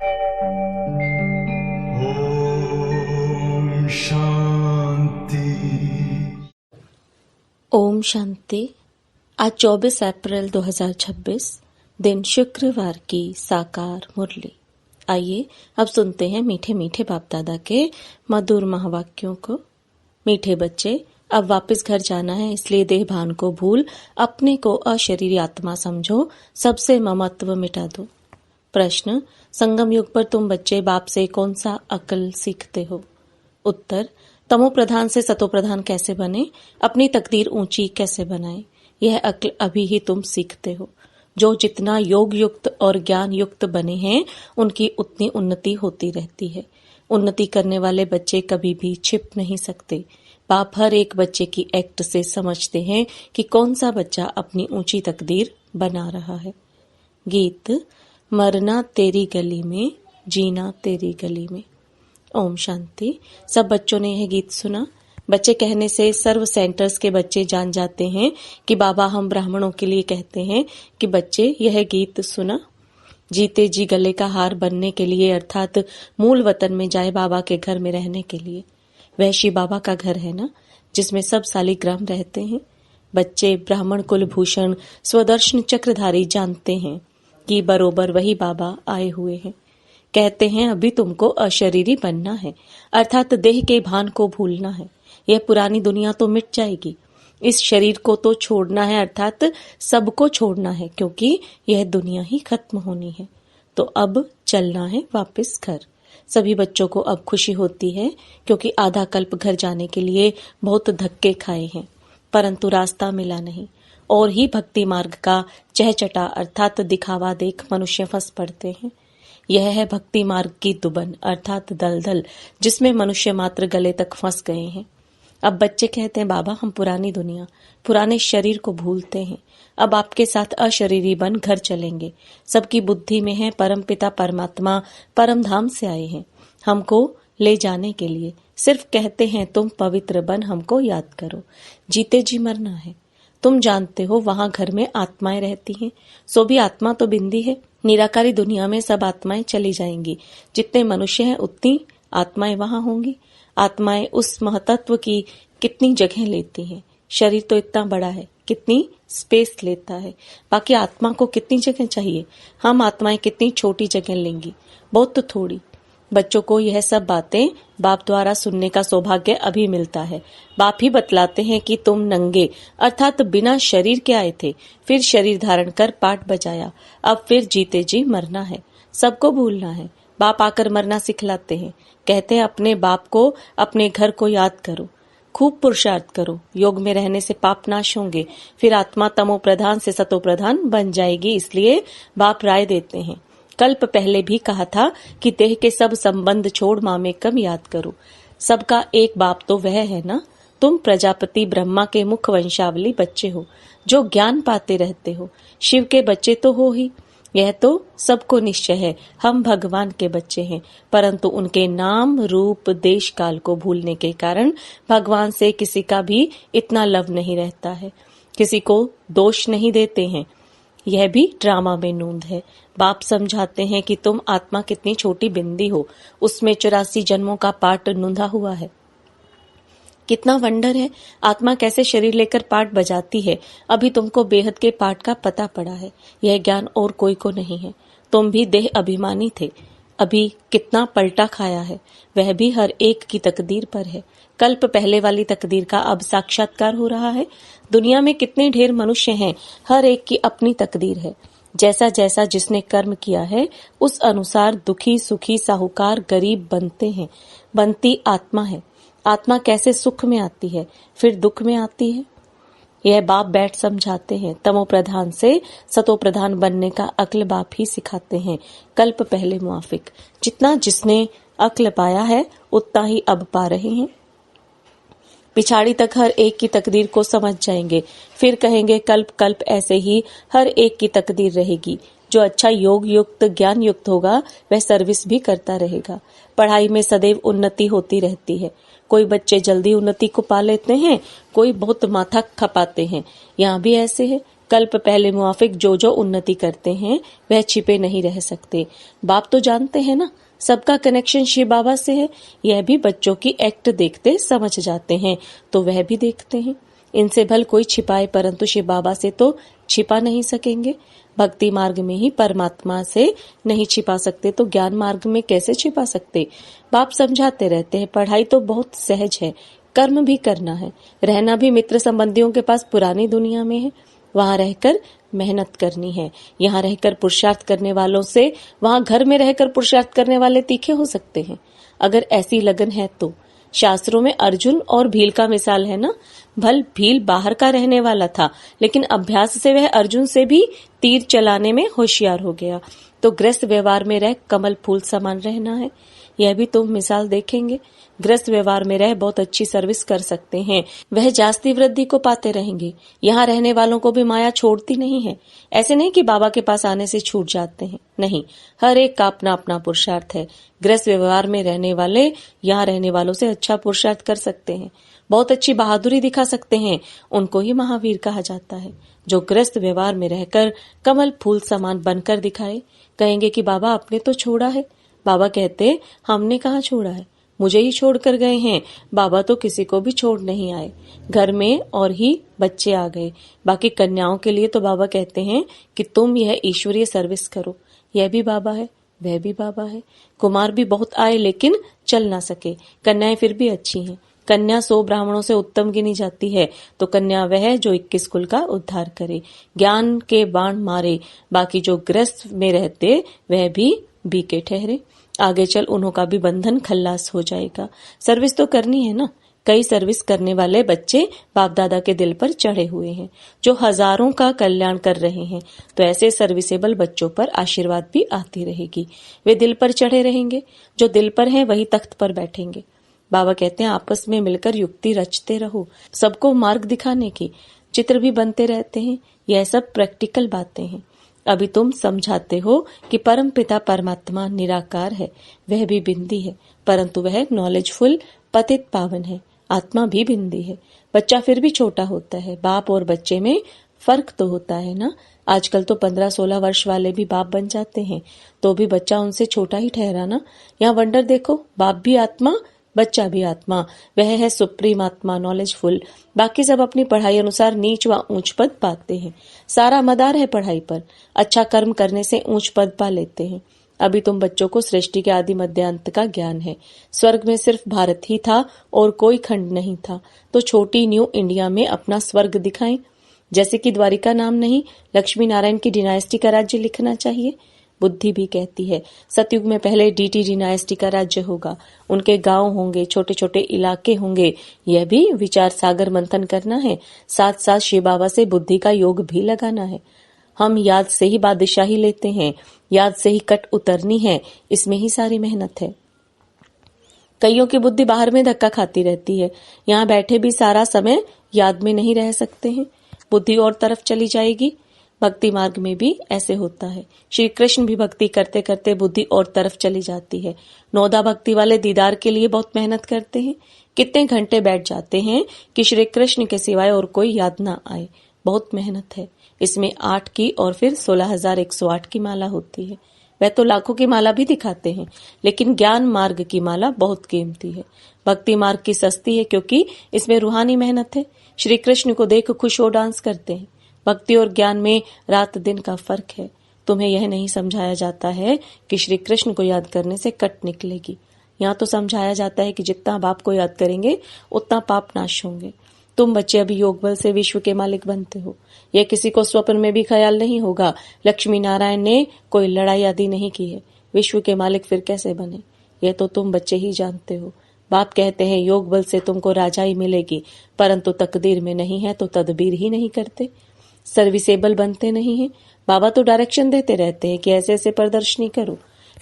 ओम शांति। ओम शांति। आज 24 अप्रैल 2026 दिन शुक्रवार की साकार मुरली। आइए अब सुनते हैं मीठे मीठे बाप दादा के मधुर महावाक्यों को। मीठे बच्चे, अब वापस घर जाना है, इसलिए देह भान को भूल अपने को अशरीरी आत्मा समझो, सबसे ममत्व मिटा दो। प्रश्न, संगम युग पर तुम बच्चे बाप से कौन सा अक्ल सीखते हो? उत्तर, तमो प्रधान से सतो प्रधान कैसे बने, अपनी तकदीर ऊंची कैसे बनाए, यह अक्ल अभी ही तुम सीखते हो। जो जितना योग युक्त और ज्ञान युक्त बने हैं, उनकी उतनी उन्नति होती रहती है। उन्नति करने वाले बच्चे कभी भी छिप नहीं सकते। बाप हर एक बच्चे की एक्ट से समझते हैं कि कौन सा बच्चा अपनी ऊंची तकदीर बना रहा है। गीत, मरना तेरी गली में, जीना तेरी गली में। ओम शांति। सब बच्चों ने यह गीत सुना। बच्चे कहने से सर्व सेंटर्स के बच्चे जान जाते हैं कि बाबा हम ब्राह्मणों के लिए कहते हैं कि बच्चे यह गीत सुना। जीते जी गले का हार बनने के लिए, अर्थात मूल वतन में जाए बाबा के घर में रहने के लिए। वैशी बाबा का घर है ना, जिसमें सब सालिग्राम रहते हैं। बच्चे ब्राह्मण कुलभूषण स्वदर्शन चक्रधारी जानते हैं कि बरोबर वही बाबा आए हुए हैं। कहते हैं अभी तुमको अशरीरी बनना है, अर्थात देह के भान को भूलना है। यह पुरानी दुनिया तो मिट जाएगी, इस शरीर को तो छोड़ना है, अर्थात सबको छोड़ना है, क्योंकि यह दुनिया ही खत्म होनी है। तो अब चलना है वापस घर। सभी बच्चों को अब खुशी होती है, क्योंकि आधा कल्प घर जाने के लिए बहुत धक्के खाए हैं, परंतु रास्ता मिला नहीं। और ही भक्ति मार्ग का चहचटा अर्थात दिखावा देख मनुष्य फंस पड़ते हैं। यह है भक्ति मार्ग की दुबन अर्थात दलदल, जिसमें मनुष्य मात्र गले तक फंस गए हैं। अब बच्चे कहते हैं बाबा हम पुरानी दुनिया, पुराने शरीर को भूलते हैं। अब आपके साथ अशरीरी बन घर चलेंगे। सबकी बुद्धि में है परम पिता परमात्मा परम धाम से आए हैं हमको ले जाने के लिए। सिर्फ कहते हैं तुम पवित्र बन हमको याद करो। जीते जी मरना है। तुम जानते हो वहां घर में आत्माएं रहती हैं, सो भी आत्मा तो बिंदी है। निराकारी दुनिया में सब आत्माएं चली जाएंगी। जितने मनुष्य हैं उतनी आत्माएं वहां होंगी। आत्माएं उस महतत्व की कितनी जगह लेती हैं। शरीर तो इतना बड़ा है, कितनी स्पेस लेता है। बाकी आत्मा को कितनी जगह चाहिए। हम आत्माएं कितनी छोटी जगह लेंगी, बहुत तो थोड़ी। बच्चों को यह सब बातें बाप द्वारा सुनने का सौभाग्य अभी मिलता है। बाप ही बतलाते हैं कि तुम नंगे अर्थात बिना शरीर के आए थे, फिर शरीर धारण कर पाठ बजाया, अब फिर जीते जी मरना है, सबको भूलना है। बाप आकर मरना सिखलाते हैं। कहते हैं अपने बाप को, अपने घर को याद करो, खूब पुरुषार्थ करो। योग में रहने से पाप नाश होंगे, फिर आत्मा तमो प्रधान से सतो प्रधान बन जाएगी। इसलिए बाप राय देते हैं। कल्प पहले भी कहा था कि देह के सब संबंध छोड़ माँ में कम याद करो। सबका एक बाप तो वह है ना। तुम प्रजापति ब्रह्मा के मुख वंशावली बच्चे हो, जो ज्ञान पाते रहते हो। शिव के बच्चे तो हो ही, यह तो सबको निश्चय है। हम भगवान के बच्चे हैं, परंतु उनके नाम रूप देश काल को भूलने के कारण भगवान से किसी का भी इतना लव नहीं रहता है। किसी को दोष नहीं देते हैं, यह भी ड्रामा में नूंद है। बाप समझाते हैं कि तुम आत्मा कितनी छोटी बिंदी हो, उसमें 84 जन्मों का पाठ नूंधा हुआ है। कितना वंडर है, आत्मा कैसे शरीर लेकर पाठ बजाती है। अभी तुमको बेहद के पाठ का पता पड़ा है। यह ज्ञान और कोई को नहीं है। तुम भी देह अभिमानी थे, अभी कितना पलटा खाया है, वह भी हर एक की तकदीर पर है। कल्प पहले वाली तकदीर का अब साक्षात्कार हो रहा है। दुनिया में कितने ढेर मनुष्य हैं, हर एक की अपनी तकदीर है। जैसा जैसा जिसने कर्म किया है, उस अनुसार दुखी सुखी साहूकार गरीब बनते हैं। बनती आत्मा है। आत्मा कैसे सुख में आती है, फिर दुख में आती है। यह बाप बैठ समझाते हैं। तमो प्रधान से सतो प्रधान बनने का अक्ल बाप ही सिखाते हैं, कल्प पहले मुआफिक। जितना जिसने अक्ल पाया है, उतना ही अब पा रहे हैं। पिछाड़ी तक हर एक की तकदीर को समझ जाएंगे, फिर कहेंगे कल्प कल्प ऐसे ही हर एक की तकदीर रहेगी। जो अच्छा योग युक्त ज्ञान युक्त होगा, वह सर्विस भी करता रहेगा। पढ़ाई में सदैव उन्नति होती रहती है। कोई बच्चे जल्दी उन्नति को पा लेते हैं, कोई बहुत माथा खपाते हैं। यहाँ भी ऐसे है, कल्प पहले मुआफिक जो जो उन्नति करते हैं वह छिपे नहीं रह सकते। बाप तो जानते हैं ना, सबका कनेक्शन शिव बाबा से है। यह भी बच्चों की एक्ट देखते समझ जाते हैं, तो वह भी देखते हैं। इनसे भल कोई छिपाए, परंतु शिव बाबा से तो छिपा नहीं सकेंगे। भक्ति मार्ग में ही परमात्मा से नहीं छिपा सकते तो ज्ञान मार्ग में कैसे छिपा सकते। बाप समझाते रहते हैं, पढ़ाई तो बहुत सहज है, कर्म भी करना है, रहना भी मित्र संबंधियों के पास पुरानी दुनिया में है, वहां रहकर मेहनत करनी है। यहाँ रहकर पुरुषार्थ करने वालों से वहां घर में रहकर पुरुषार्थ करने वाले तीखे हो सकते हैं, अगर ऐसी लगन है तो। शास्त्रों में अर्जुन और भील का मिसाल है ना। भल भील बाहर का रहने वाला था, लेकिन अभ्यास से वह अर्जुन से भी तीर चलाने में होशियार हो गया। तो गृहस्थ व्यवहार में रह कमल फूल समान रहना है। यह भी तुम मिसाल देखेंगे। गृहस्थ व्यवहार में रह बहुत अच्छी सर्विस कर सकते हैं, वह जास्ती वृद्धि को पाते रहेंगे। यहाँ रहने वालों को भी माया छोड़ती नहीं है। ऐसे नहीं कि बाबा के पास आने से छूट जाते हैं, नहीं, हर एक का अपना अपना पुरुषार्थ है। गृहस्थ व्यवहार में रहने वाले यहाँ रहने वालों से अच्छा पुरुषार्थ कर सकते हैं, बहुत अच्छी बहादुरी दिखा सकते हैं। उनको ही महावीर कहा जाता है। जो गृहस्थ व्यवहार में रहकर कमल फूल समान बनकर दिखाए। कहेंगे कि बाबा आपने तो छोड़ा है। बाबा कहते, हमने कहाँ छोड़ा है, मुझे ही छोड़कर गए हैं। बाबा तो किसी को भी छोड़ नहीं आए, घर में और ही बच्चे आ गए। बाकी कन्याओं के लिए तो बाबा कहते हैं कि तुम यह ईश्वरीय सर्विस करो। यह भी बाबा है, वह भी बाबा है। कुमार भी बहुत आए लेकिन चल ना सके, कन्याएं फिर भी अच्छी हैं। कन्या 100 ब्राह्मणों से उत्तम गिनी जाती है, तो कन्या वह जो 21 कुल का उद्धार करे, ज्ञान के बाण मारे। बाकी जो गृहस्थ में रहते वह भी बीके ठहरे। आगे चल उन्हों का भी बंधन खल्लास हो जाएगा। सर्विस तो करनी है ना। कई सर्विस करने वाले बच्चे बाप दादा के दिल पर चढ़े हुए हैं, जो हजारों का कल्याण कर रहे हैं। तो ऐसे सर्विसेबल बच्चों पर आशीर्वाद भी आती रहेगी। वे दिल पर चढ़े रहेंगे। जो दिल पर हैं वही तख्त पर बैठेंगे। बाबा कहते हैं आपस में मिलकर युक्ति रचते रहो। सबको मार्ग दिखाने की चित्र भी बनते रहते हैं। यह सब प्रैक्टिकल बातें हैं। अभी तुम समझाते हो कि परम पिता परमात्मा निराकार है, वह भी बिंदी है, परंतु वह नॉलेजफुल पतित पावन है। आत्मा भी बिंदी है। बच्चा फिर भी छोटा होता है। बाप और बच्चे में फर्क तो होता है ना। आजकल तो 15-16 वर्ष वाले भी बाप बन जाते हैं, तो भी बच्चा उनसे छोटा ही ठहरा ना। यहाँ वंडर देखो, बाप भी आत्मा, बच्चा भी आत्मा। वह है सुप्रीम आत्मा, नॉलेजफुल। बाकी सब अपनी पढ़ाई अनुसार नीच व ऊंच पद पाते हैं। सारा मदार है पढ़ाई पर। अच्छा कर्म करने से ऊंच पद पा लेते हैं। अभी तुम बच्चों को सृष्टि के आदि मध्यांत का ज्ञान है। स्वर्ग में सिर्फ भारत ही था और कोई खंड नहीं था, तो छोटी न्यू इंडिया में अपना स्वर्ग दिखाएं। जैसे कि द्वारिका नाम नहीं, लक्ष्मी नारायण की डिनाइस्टी का राज्य लिखना चाहिए। बुद्धि भी कहती है सतयुग में पहले डीटी डिनाइस्टी का राज्य होगा, उनके गांव होंगे, छोटे छोटे इलाके होंगे। यह भी विचार सागर मंथन करना है। साथ साथ शिव बाबा से बुद्धि का योग भी लगाना है। हम याद से ही बादशाही लेते हैं, याद से ही कट उतरनी है, इसमें ही सारी मेहनत है। कईयों की बुद्धि बाहर में धक्का खाती रहती है। यहाँ बैठे भी सारा समय याद में नहीं रह सकते हैं, बुद्धि और तरफ चली जाएगी। भक्ति मार्ग में भी ऐसे होता है। श्री कृष्ण भी भक्ति करते करते बुद्धि और तरफ चली जाती है। नौदा भक्ति वाले दीदार के लिए बहुत मेहनत करते हैं। कितने घंटे बैठ जाते हैं कि श्री कृष्ण के सिवाय और कोई याद ना आए। बहुत मेहनत है। इसमें 8 की और फिर 16,108 की माला होती है। वह तो लाखों की माला भी दिखाते हैं, लेकिन ज्ञान मार्ग की माला बहुत कीमती है। भक्ति मार्ग की सस्ती है क्योंकि इसमें रूहानी मेहनत है। श्री कृष्ण को देख खुश हो डांस करते हैं। भक्ति और ज्ञान में रात दिन का फर्क है। तुम्हें यह नहीं समझाया जाता है कि श्री कृष्ण को याद करने से कट निकलेगी। यहाँ तो समझाया जाता है कि जितना बाप को याद करेंगे उतना पाप नाश होंगे। तुम बच्चे अभी योग बल से विश्व के मालिक बनते हो। यह किसी को स्वप्न में भी ख्याल नहीं होगा। लक्ष्मी नारायण ने कोई लड़ाई आदि नहीं की है। विश्व के मालिक फिर कैसे बने, यह तो तुम बच्चे ही जानते हो। बाप कहते हैं योग बल से तुमको राजाई मिलेगी, परंतु तकदीर में नहीं है तो तदबीर ही नहीं करते, सर्विसेबल बनते नहीं है। बाबा तो डायरेक्शन देते रहते हैं कि ऐसे ऐसे प्रदर्शनी करो।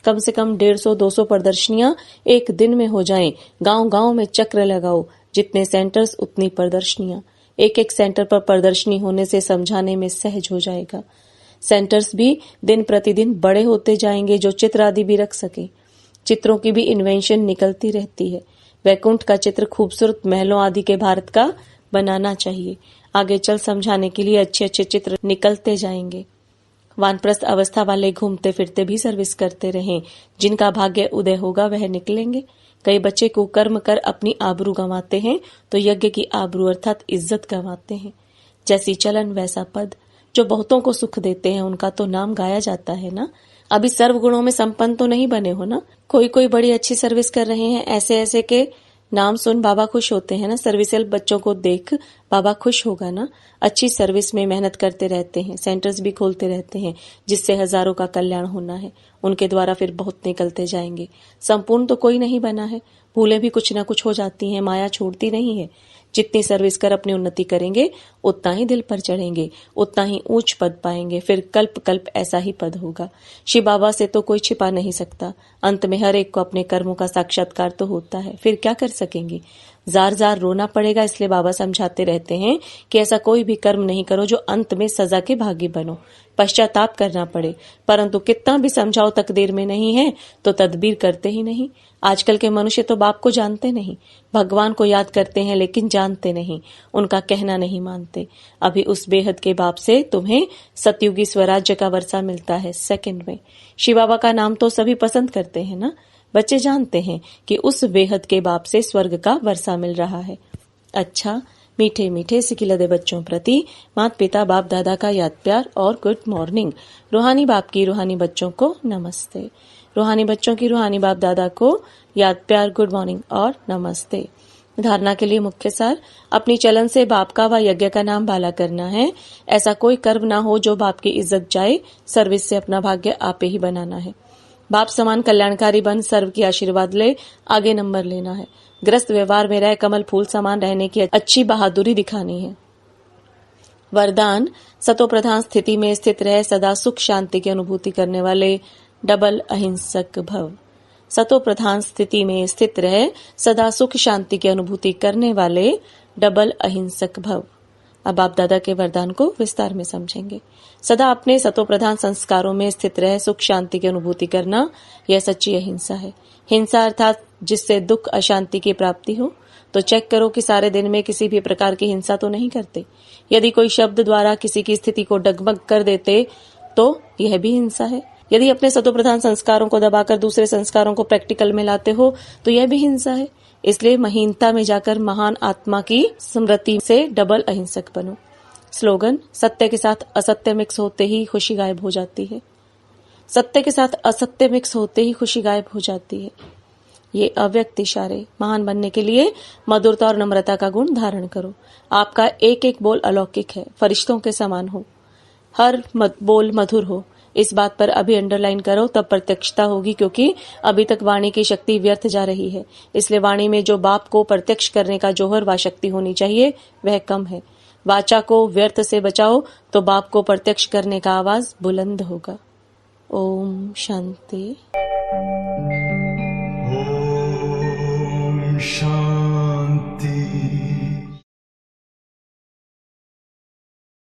कम से कम 150-200 प्रदर्शनियां एक दिन में हो जाएं। गांव गांव में चक्र लगाओ, जितने सेंटर्स उतनी प्रदर्शनियां। एक एक सेंटर पर प्रदर्शनी होने से समझाने में सहज हो जाएगा। सेंटर्स भी दिन प्रतिदिन बड़े होते जाएंगे, जो चित्र आदि भी रख सके। चित्रों की भी इन्वेंशन निकलती रहती है। वैकुंठ का चित्र खूबसूरत महलों आदि के भारत का बनाना चाहिए। आगे चल समझाने के लिए अच्छे अच्छे चित्र निकलते जाएंगे। वानप्रस्थ अवस्था वाले घूमते फिरते भी सर्विस करते रहें। जिनका भाग्य उदय होगा वह निकलेंगे। कई बच्चे कुकर्म कर अपनी आबरू गंवाते हैं तो यज्ञ की आबरू अर्थात इज्जत गंवाते हैं। जैसी चलन वैसा पद, जो बहुतों को सुख देते हैं उनका तो नाम गाया जाता है ना। अभी सर्व गुणों में संपन्न तो नहीं बने हो ना। कोई कोई बड़ी अच्छी सर्विस कर रहे हैं, ऐसे ऐसे के नाम सुन बाबा खुश होते हैं ना। सर्विसल बच्चों को देख बाबा खुश होगा ना। अच्छी सर्विस में मेहनत करते रहते हैं, सेंटर्स भी खोलते रहते हैं जिससे हजारों का कल्याण होना है। उनके द्वारा फिर बहुत निकलते जाएंगे। संपूर्ण तो कोई नहीं बना है, भूलें भी कुछ न कुछ हो जाती हैं, माया छोड़ती नहीं है। जितनी सर्विस कर अपनी उन्नति करेंगे उतना ही दिल पर चढ़ेंगे, उतना ही ऊंच पद पाएंगे। फिर कल्प कल्प ऐसा ही पद होगा। शिव बाबा से तो कोई छिपा नहीं सकता। अंत में हर एक को अपने कर्मों का साक्षात्कार तो होता है। फिर क्या कर सकेंगे? जार जार रोना पड़ेगा। इसलिए बाबा समझाते रहते हैं कि ऐसा कोई भी कर्म नहीं करो जो अंत में सजा के भागी बनो। पश्चाताप करना पड़े, परंतु कितना भी समझाओ तकदीर में नहीं है तो तदबीर करते ही नहीं। आजकल के मनुष्य तो बाप को जानते नहीं, भगवान को याद करते हैं लेकिन जानते नहीं, उनका कहना नहीं मानते। अभी उस बेहद के बाप से तुम्हें सतयुगी स्वराज्य का वर्षा मिलता है सेकंड में। शिव बाबा का नाम तो सभी पसंद करते हैं ना। बच्चे जानते हैं कि उस बेहद के बाप से स्वर्ग का वर्षा मिल रहा है। अच्छा, मीठे मीठे सिकिलदे बच्चों प्रति माता पिता बाप दादा का याद प्यार और गुड मॉर्निंग। रूहानी बाप की रूहानी बच्चों को नमस्ते। रूहानी बच्चों की रूहानी बाप दादा को याद प्यार, गुड मॉर्निंग और नमस्ते। धारणा के लिए मुख्य सार, अपनी चलन से बाप का व यज्ञ का नाम भाला करना है। ऐसा कोई कर्म ना हो जो बाप की इज्जत जाए। सर्विस से अपना भाग्य आपे ही बनाना है। बाप समान कल्याणकारी बन सर्व की आशीर्वाद ले आगे नंबर लेना है। ग्रस्त व्यवहार में रह कमल फूल समान रहने की अच्छी बहादुरी दिखानी है। वरदान, सतो प्रधान स्थिति में स्थित रह सदा सुख शांति की अनुभूति करने वाले डबल अहिंसक भव। सतो प्रधान स्थिति में स्थित रह सदा सुख शांति की अनुभूति करने वाले डबल अहिंसक भव। अब आप दादा के वरदान को विस्तार में समझेंगे। सदा अपने सतो प्रधान संस्कारों में स्थित रह सुख शांति की अनुभूति करना, यह सच्ची अहिंसा है। हिंसा अर्थात जिससे दुख अशांति की प्राप्ति हो। तो चेक करो कि सारे दिन में किसी भी प्रकार की हिंसा तो नहीं करते। यदि कोई शब्द द्वारा किसी की स्थिति को डगमग कर देते तो यह भी हिंसा है। यदि अपने सतो प्रधान संस्कारों को दबाकर दूसरे संस्कारों को प्रैक्टिकल में लाते हो तो यह भी हिंसा है। इसलिए महीनता में जाकर महान आत्मा की स्मृति से डबल अहिंसक बनो। स्लोगन, सत्य के साथ असत्य मिक्स होते ही खुशी गायब हो जाती है। सत्य के साथ असत्य मिक्स होते ही खुशी गायब हो जाती है। ये अव्यक्त इशारे। महान बनने के लिए मधुरता और नम्रता का गुण धारण करो। आपका एक एक बोल अलौकिक है, फरिश्तों के समान हो। हर बोल मधुर हो। इस बात पर अभी अंडरलाइन करो, तब प्रत्यक्षता होगी, क्योंकि अभी तक वाणी की शक्ति व्यर्थ जा रही है। इसलिए वाणी में जो बाप को प्रत्यक्ष करने का जौहर व शक्ति होनी चाहिए वह कम है। वाचा को व्यर्थ से बचाओ तो बाप को प्रत्यक्ष करने का आवाज बुलंद होगा। ओम शांति। Om Shanti.